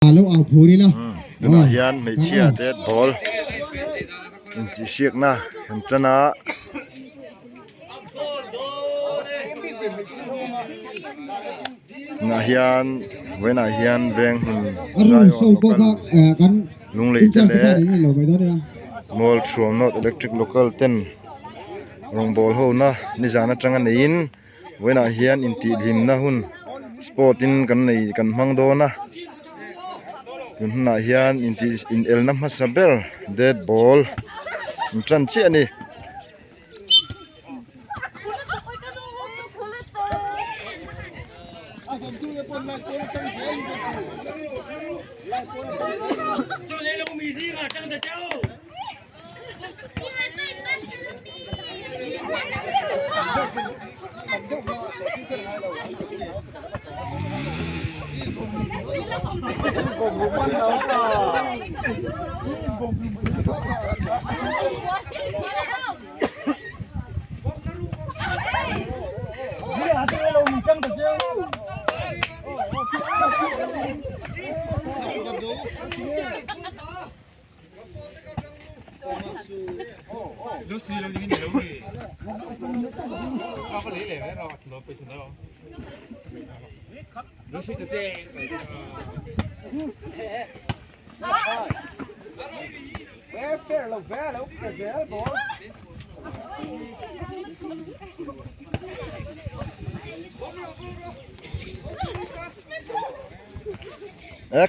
Alo au phuri la. Na hian mei chia te ball. In chi siak na han chana. Na hian wena hian veng Arun so ko ka kan lung lei te le lo bai do ya. mall from not electric local ten rong ball ho na ni jana tanga nein wena hian in ti him na hun sport in kan nei kan mang do na na hian in el na masaber dead ball in tran chi ani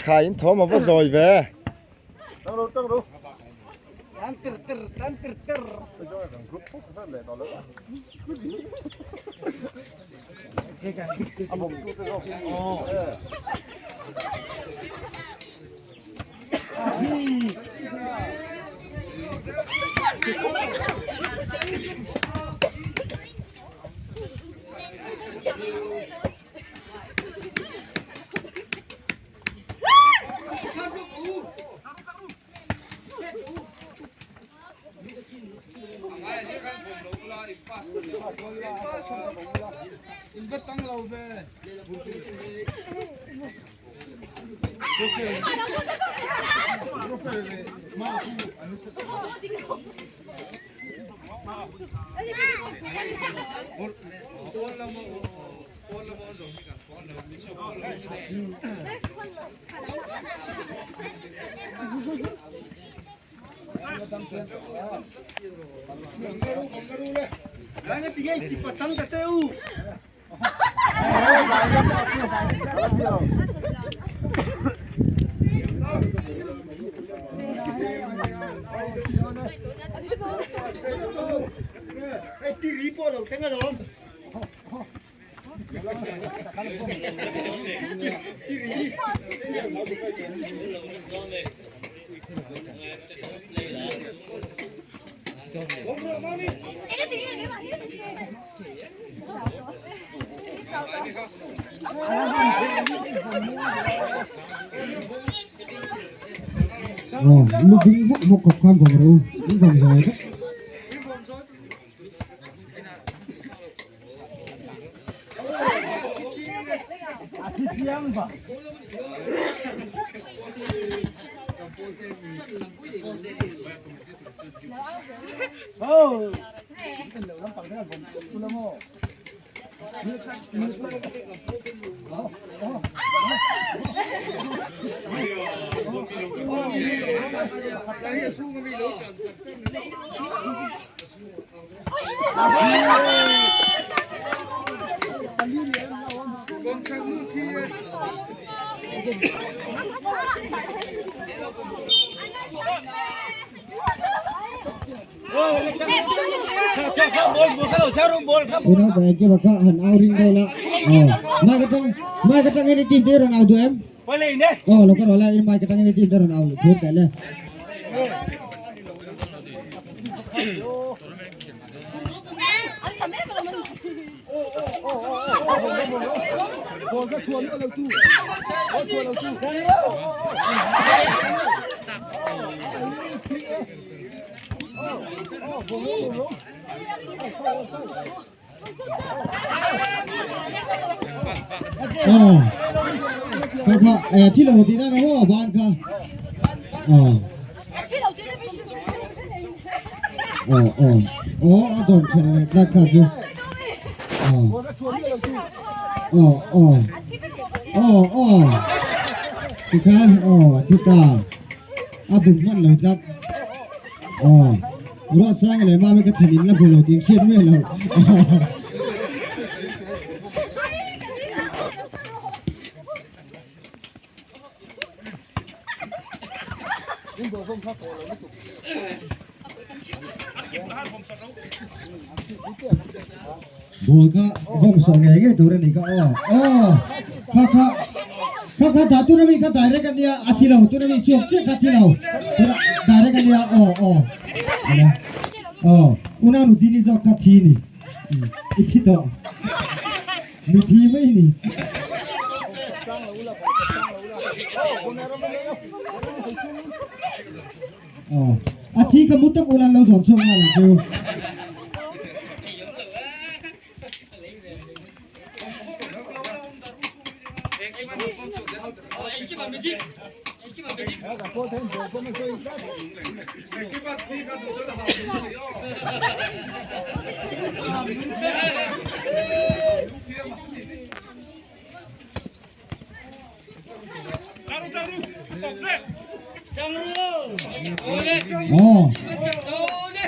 khai in thom mà rồi về tăng đâu tan tir rồi thằng group phúc phát lệ đó nữa bông Lúc cũng một cục cam của rồi, cũng vòng rồi đó. Una về cái bác hẳn ao ring đâu là mai cái trang này tìm tới rồi nào tụi em nó có nói là mai cái trang này tìm tới rồi nào thôi cái này ค่ะที่เราที่นั่นนะว่าบ้านค่ะอาดมเชนนักค่ะจูสิคะที่ตาบุญมันเลยจัดรอดสร้างอะไรมาไม่กระถิ่นแล้วพวกเราตีเชียนไม่เราบัวก็ผมส่งไงก็ตัวนี้ก็ค่ะดาตุนมีก็ได้เรกันเนี่ยอาทิตย์เราตุนมีช่วงเช็คอาทิตย์เราได้เรกันเนี่ยอุณานุดีนี่จะคัดทีนี่อีกทีต่อมีทีไหมนี่อาทิตย์ก็มุดตะอุลันเราสอนช่วงนั้นคือ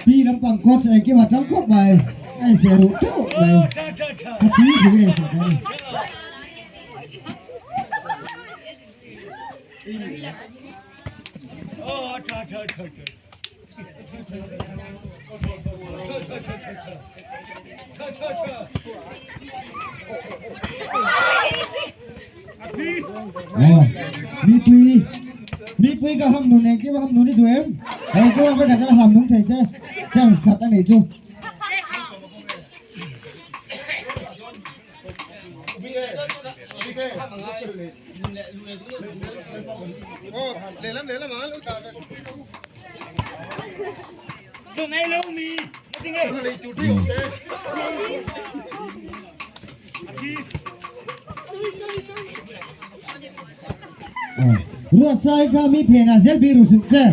พี่ลำปังโคตรไอ้กี่ว่าทั้งโคตรไปไอ้เสียรู้ทุกไปพี่ถึงเองสักทีมีปุยก็ห้ามหนุนเองที่ว่าห้ามหนุนนี่ดูเอ็มไอ้ก็ว่าไปกันจะห้ามหนุนใส่เจ้าขัดตั้งไหนจูเลยมาลูกตาตรงไหนลูกมีจริงไงเลยจุดที่โอเครัวไซก็มีเพน่าเซลบีรู้สึกเจ้